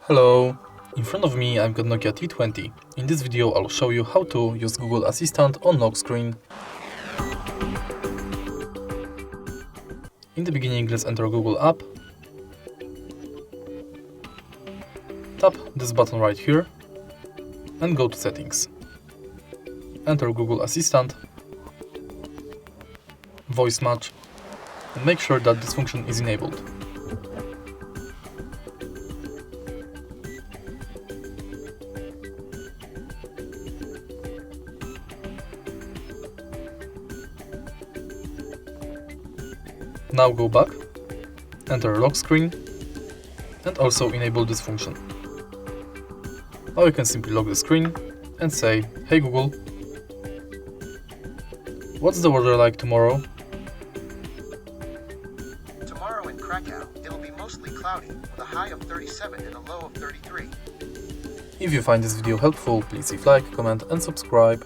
Hello! In front of me I've got Nokia T20. In this video I'll show you how to use Google Assistant on lock screen. In the beginning, let's enter Google app. Tap this button right here and go to settings. Enter Google Assistant, voice match, and make sure that this function is enabled. Now go back, enter lock screen, and also enable this function. Now you can simply lock the screen and say, "Hey Google, what's the weather like tomorrow?" Tomorrow in Krakow, it'll be mostly cloudy, with a high of 37 and a low of 33. If you find this video helpful, please leave like, comment and subscribe.